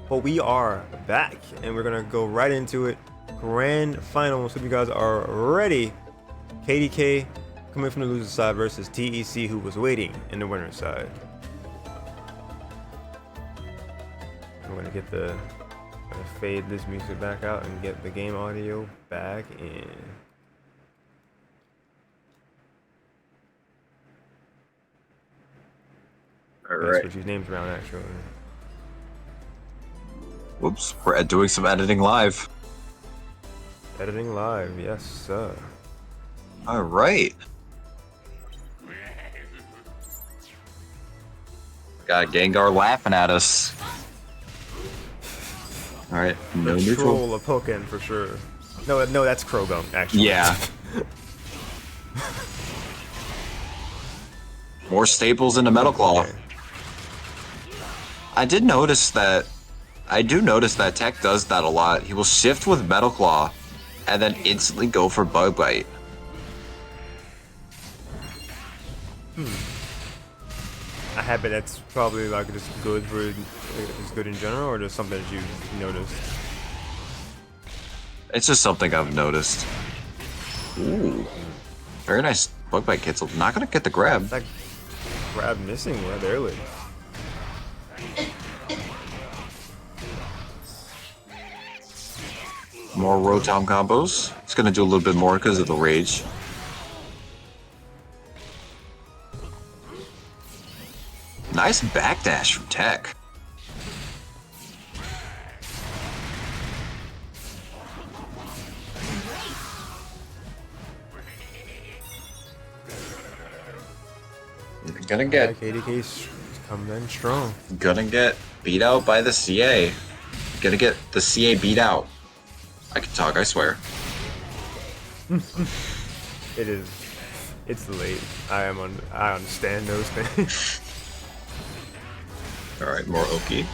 But we are back, and we're gonna go right into it. Grand finals. Hope you guys are ready. KTK coming from the loser side versus TEC, who was waiting in the winner's side. I'm gonna get gonna fade this music back out and get the game audio back in. All right. Switch these names around actually. Whoops, we're doing some editing live. Editing live, yes sir. All right. Got Gengar laughing at us. All right, no The neutral. troll of Pokken for sure. No, that's Krogum actually. Yeah. More staples in the Metal Claw. Okay. I do notice that Tech does that a lot. He will shift with Metal Claw and then instantly go for Bug Bite. A habit that's probably like just good for just good in general, or just something that you noticed. It's just something I've noticed. Ooh. Very nice Bug Bite, Kitzel. Not gonna get the grab. That grab missing rather early. More Rotom combos. It's gonna do a little bit more because of the rage. Nice backdash from Tech. KDK's coming in strong. Gonna get beat out by the CA. Gonna get the CA beat out. I can talk, I swear. It's late. I understand those things. Alright, more Oki.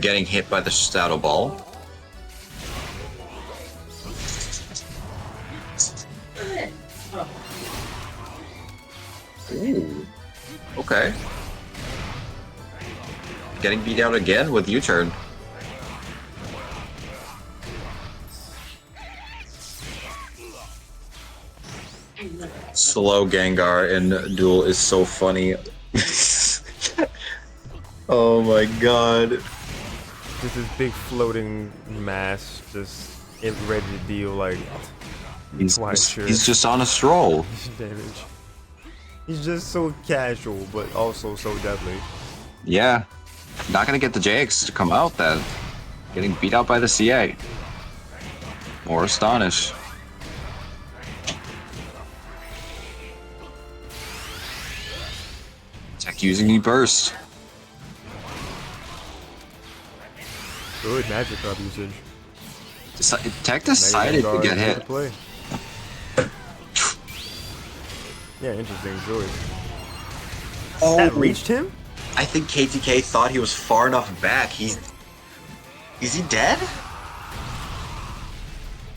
Getting hit by the Shadow Ball. Ooh. Okay. Getting beat out again with U-turn. Slow Gengar in Duel is so funny. Oh my god. Just this big floating mass, just ready to deal like He's just on a stroll. damage. He's just so casual, but also so deadly. Yeah. Not gonna get the JX to come out then. Getting beat out by the CA. More Astonish. Tech using the burst. Good magic up usage. Tech decided to get hit. Play. Yeah, interesting choice. Oh, That reached him? I think KTK thought he was far enough back. Is he dead?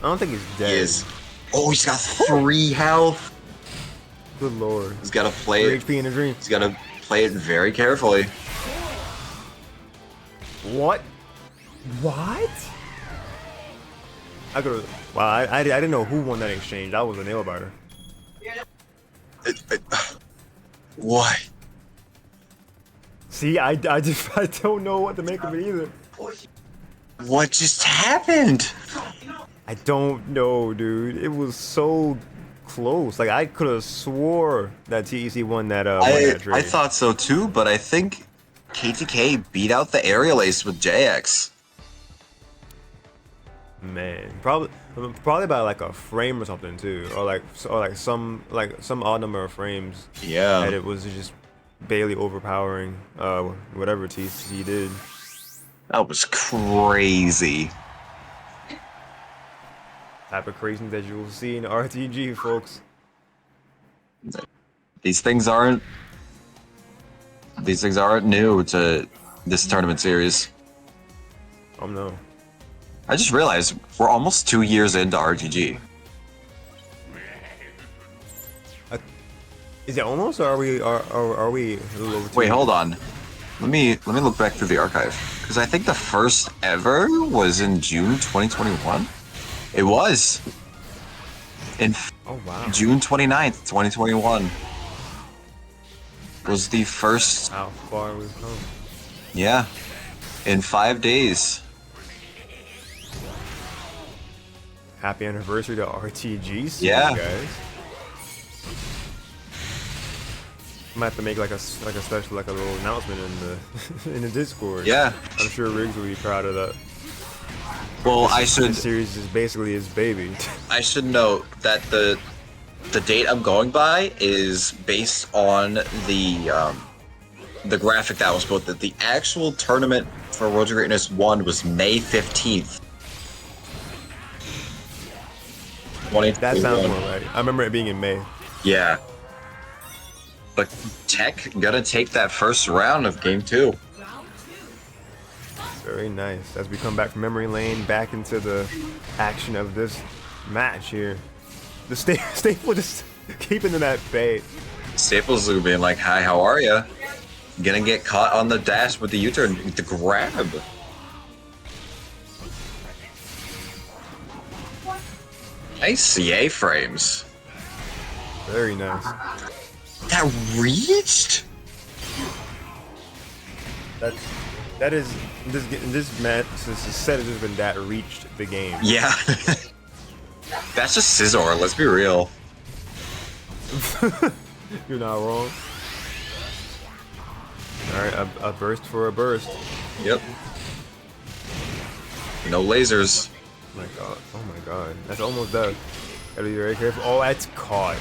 I don't think he's dead. He is. Oh, he's got 3 health. Good lord. He's gotta play 3 it. HP in a dream. He's gotta play it very carefully. What? What? I could. Wow, I didn't know who won that exchange. That was a nail biter. What? See, I don't know what to make of it either. What just happened? I don't know, dude. It was so close. Like I could have swore that TEC won that trade. I thought so too, but I think KTK beat out the Aerial Ace with JX. Man, probably by like a frame or something too, or some odd number of frames. Yeah. And it was just barely overpowering whatever TC did. That was crazy. Type of craziness that you will see in RTG, folks. These things aren't new to this tournament series. Oh no. I just realized we're almost 2 years into RTG. Is it almost, or are we a little over 2 Wait, years? hold on. Let me look back through the archive because I think the first ever was in June 2021. It was in Oh wow. June 29th, 2021 was the first. How far we've come. Yeah, in 5 days. Happy anniversary to RTGs, Yeah. you guys. Might have to make like a special like a little announcement in the in the Discord. Yeah. I'm sure Riggs will be proud of that. Well, This series is basically his baby. I should note that the date I'm going by is based on the graphic that was posted. The actual tournament for World of Greatness 1 was May 15th. That sounds more right. I remember it being in May. Yeah. But Tech gonna take that first round of game 2. Very nice. As we come back from memory lane, back into the action of this match here. The staple just keeping in that bait. Staples being like, "Hi, how are ya?" Gonna get caught on the dash with the U-turn with the grab. Nice CA frames. Very nice. That reached? That is this match. This set has been that reached the game. Yeah. That's just Scizor, let's be real. You're not wrong. Alright, a burst for a burst. Yep. No lasers. Oh my god. Oh my god. That's almost done. Gotta be very careful. Oh, that's caught.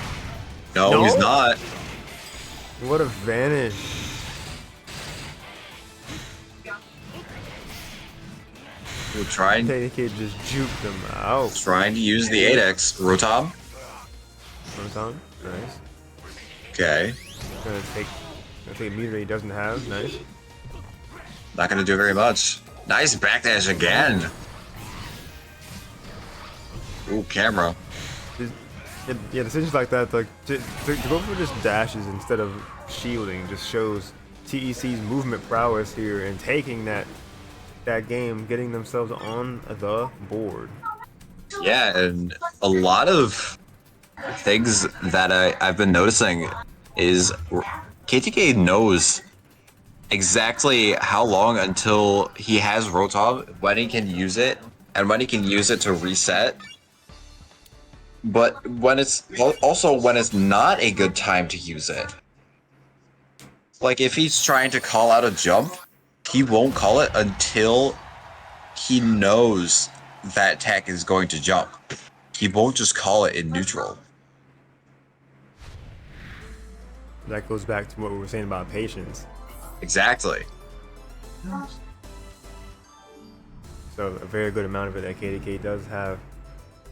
No, he's not. What a vanish. We're trying KTK just juked him out. to use the 8X. Rotom? Rotom, nice. Okay. Gonna take a meter he doesn't have, nice. Not gonna do very much. Nice backdash again. Ooh, camera. Yeah, decisions like that, like to go for just dashes instead of shielding, just shows TEC's movement prowess here and taking that game, getting themselves on the board. Yeah, and a lot of things that I've been noticing is KTK knows exactly how long until he has Rotom, when he can use it, and when he can use it to reset. But when it's also when it's not a good time to use it. Like if he's trying to call out a jump, he won't call it until he knows that Tech is going to jump. He won't just call it in neutral. That goes back to what we were saying about patience. Exactly. So a very good amount of it that KTK does have.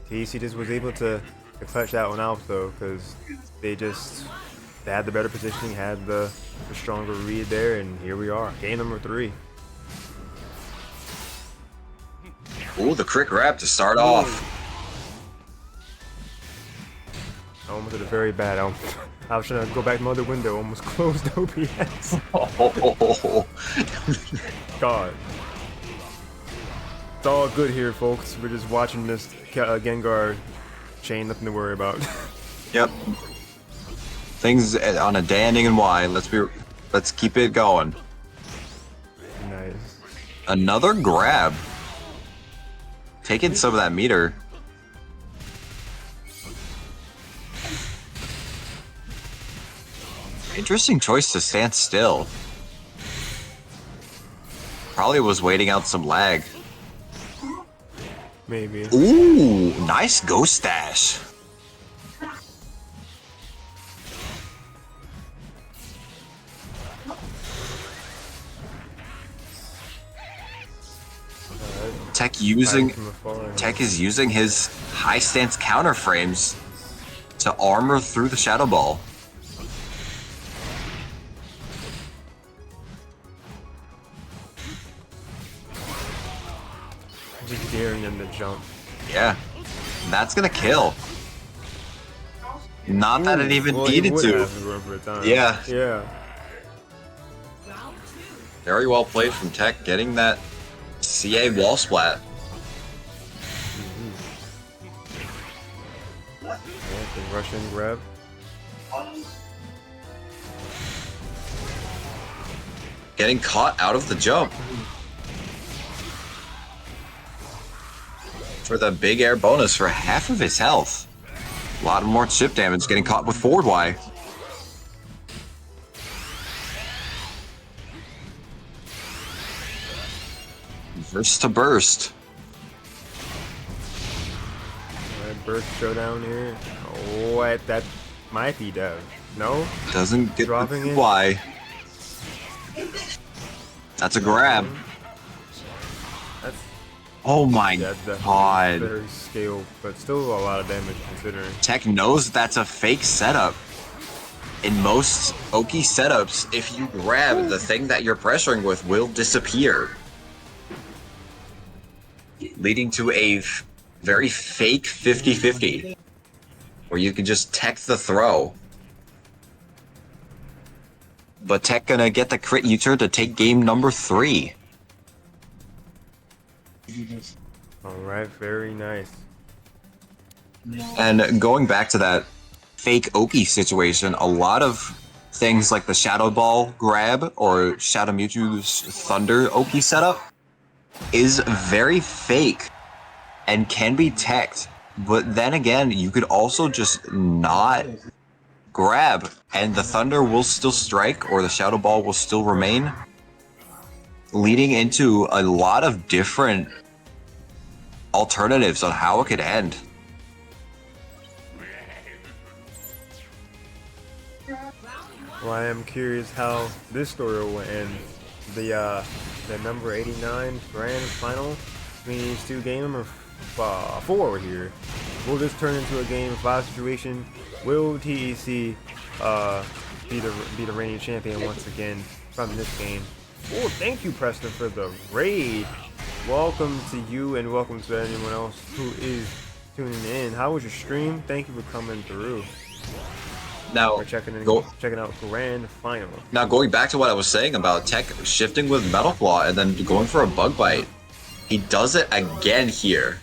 TEC just was able to clutch that one out though, because they had the better positioning, had the stronger read there, and here we are, game number 3. Ooh, the crit grab to start off. I almost did it very bad. I was trying to go back to my other window, almost closed OBS. Oh. God. It's all good here, folks. We're just watching this Gengar chain, nothing to worry about. Yep. Things on a day ending in Y. Let's keep it going. Nice. Another grab. Taking some of that meter. Interesting choice to stand still. Probably was waiting out some lag. Maybe. Ooh, nice ghost dash. Tech is using his high stance counter frames to armor through the Shadow Ball. Just daring them to jump. Yeah, that's gonna kill. Not that it even needed to. For a time. Yeah. Yeah. Very well played from Tech, getting that CA wall splat. Yeah, can rush in, grab. Getting caught out of the jump. For the big air bonus for half of his health. A lot more chip damage, getting caught with forward Y. Burst to burst. Alright, burst showdown here. What? That might be dev. No? Doesn't get Dropping the it. Y. That's a grab. That's Oh my definitely god. very scale, but still a lot of damage considering. Tech knows that's a fake setup. In most Oki setups, if you grab, the thing that you're pressuring with will disappear. Leading to a very fake 50-50. Where you can just tech the throw. But Tech gonna get the crit U-turn to take game number 3. Alright, very nice. And going back to that fake Oki situation, a lot of things like the Shadow Ball grab or Shadow Mewtwo's Thunder Oki setup is very fake and can be teched. But then again, you could also just not grab and the Thunder will still strike or the Shadow Ball will still remain, leading into a lot of different alternatives on how it could end. Well, I am curious how this story will end. The number 89 grand final between these two game number 4 here. Will this turn into a game 5 situation? Will TEC be the reigning champion once again from this game? Oh, thank you, Preston, for the raid. Welcome to you and welcome to anyone else who is tuning in. How was your stream? Thank you for coming through. Now, We're checking out grand final. Now, going back to what I was saying about Tech shifting with Metal Claw and then going for a Bug Bite, he does it again here.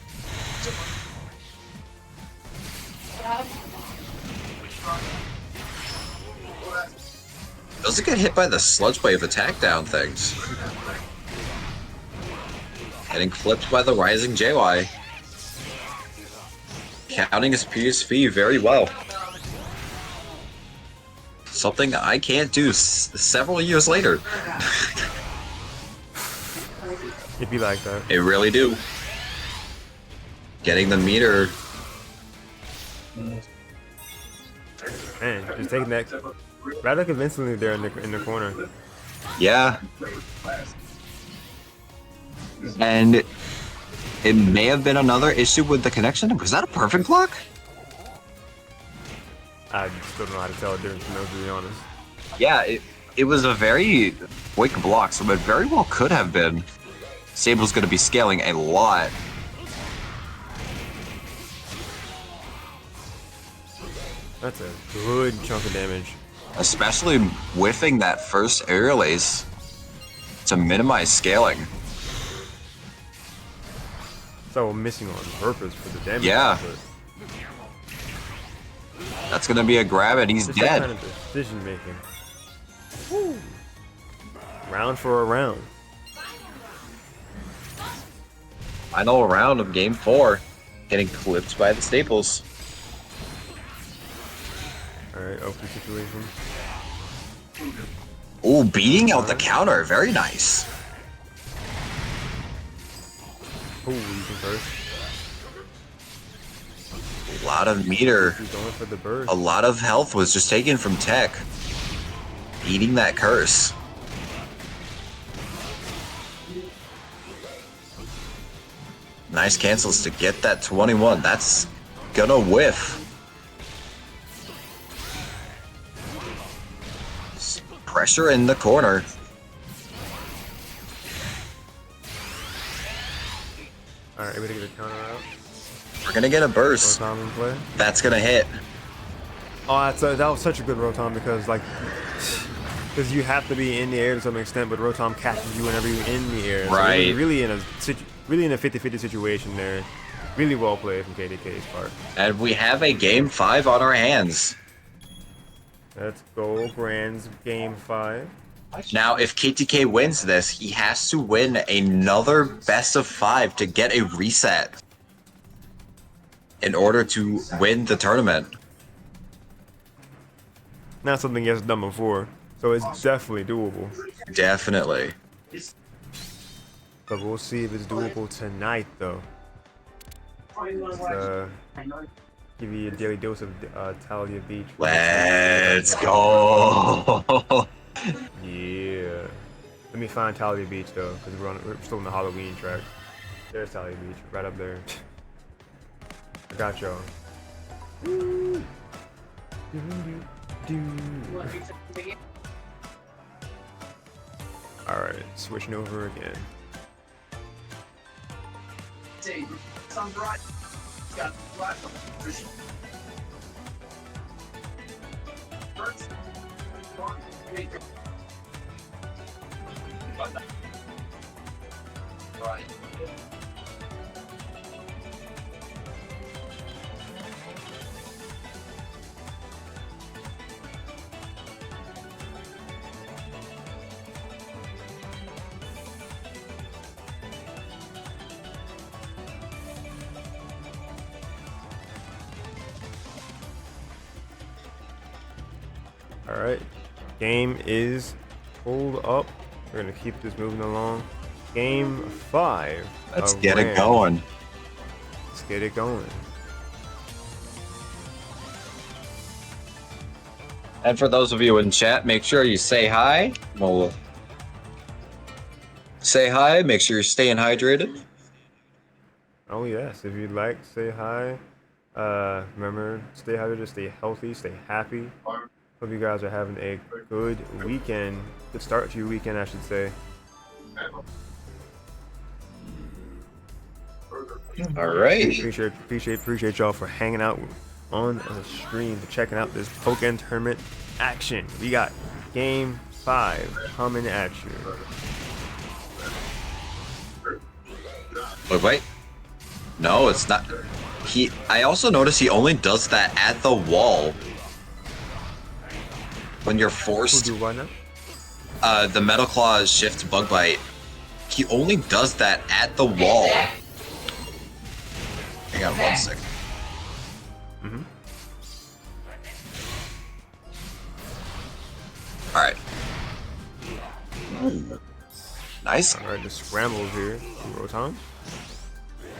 Doesn't get hit by the Sludge Wave attack down things. Getting clipped by the Rising JY. Counting his PSV very well. Something I can't do several years later. It'd be like that. It really do. Getting the meter. Man, just taking that rather convincingly there in the corner. Yeah. And it may have been another issue with the connection. Was that a perfect block? I still don't know how to tell the difference in those, to be honest. Yeah, it was a very quick block, so it very well could have been. Sable's going to be scaling a lot. That's a good chunk of damage. Especially whiffing that first aerial ace to minimize scaling. So missing on purpose for the damage. Yeah. That's going to be a grab and he's Just dead. that kind of decision making. Woo. Round for a round. Final round of game 4. Getting clipped by the staples. Alright, open situation. Ooh, beating out the counter. Very nice. Ooh, you can first. A lot of meter. He's going for the burst. A lot of health was just taken from Tech. Eating that curse. Nice cancels to get that 21. That's gonna whiff. Pressure in the corner. Alright, able to get a counter out. We're gonna get a burst. Rotom in play. That's gonna hit. Oh, that was such a good Rotom because, like, Because you have to be in the air to some extent, but Rotom catches you whenever you're in the air. Right. So it was really in a 50-50 situation there. Really well played from KTK's part. And we have a game 5 on our hands. Let's go, Grand's game 5. Now, if KTK wins this, he has to win another best of 5 to get a reset in order to win the tournament. Not something he has done before, so it's definitely doable. Definitely. But we'll see if it's doable tonight, though. Let's, give you a daily dose of Talia Beach. Let's go. Yeah. Let me find Talia Beach though, because we're still on the Halloween track. There's Talia Beach, right up there. I got y'all. Alright, switching over again. Alright, game is pulled up. We're gonna keep this moving along. Game 5. Let's get it going. Let's get it going. And for those of you in chat, make sure you say hi. We'll say hi, make sure you're staying hydrated. Oh yes, if you'd like, say hi. Remember, stay hydrated, stay healthy, stay happy. Hope you guys are having a good weekend. Good start to your weekend, I should say. All right. Appreciate y'all for hanging out on the stream, for checking out this Pokken tournament action. We got game 5 coming at you. Wait. No, it's not. I also noticed he only does that at the wall. When you're forced, Who do what now? The Metal Claw's shift bug bite, he only does that at the wall. Hang on 1 second. All right. Nice. All right, the scrambles here from Rotom.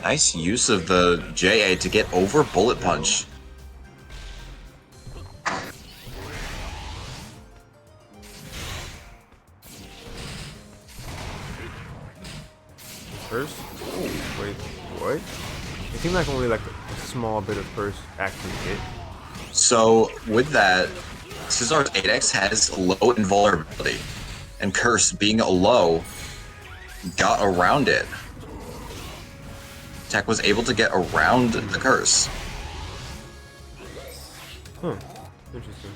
Nice use of the JA to get over Bullet Punch. First? Wait, what? It seemed like only like a small bit of first actually hit. So with that, Scizor's 8X has low invulnerability, and Curse being a low got around it. Tech was able to get around the Curse. Huh. Interesting.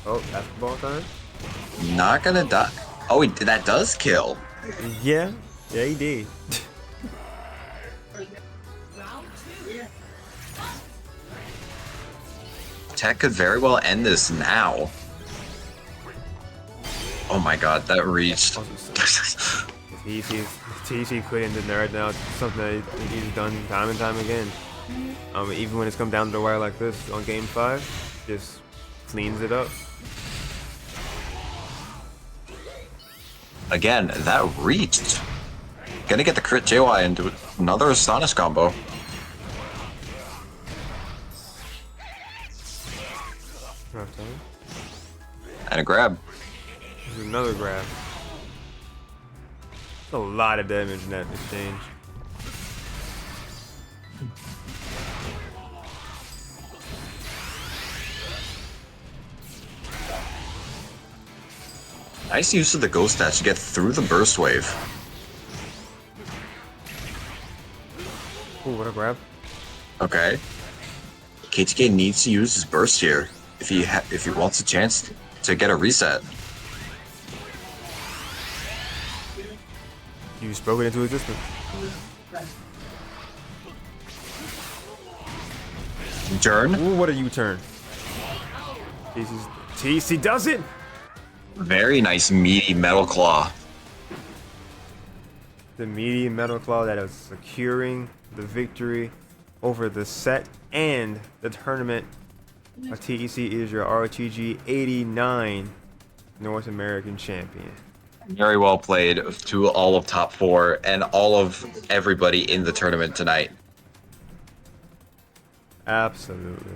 Oh, basketball time? Not gonna die. Oh, that does kill. Yeah. Yeah, he did. Tech could very well end this now. Oh my god, that reached. TEC could end it right now. It's something that he's done time and time again. Even when it's come down to the wire like this on game 5, just cleans it up. Again, that reached. Gonna get the crit JY into another Astonish combo. And a grab. There's another grab. That's a lot of damage in that exchange. Nice use of the Ghost Dash to get through the Burst Wave. Ooh, what a grab. Okay. KTK needs to use his burst here if he wants a chance to get a reset. You spoke it into existence. Turn. Ooh, what a U-turn. TEC does it! Very nice meaty Metal Claw. The meaty Metal Claw that is securing the victory over the set and the tournament. TEC is your RTG 89 North American champion. Very well played to all of top 4 and all of everybody in the tournament tonight. Absolutely.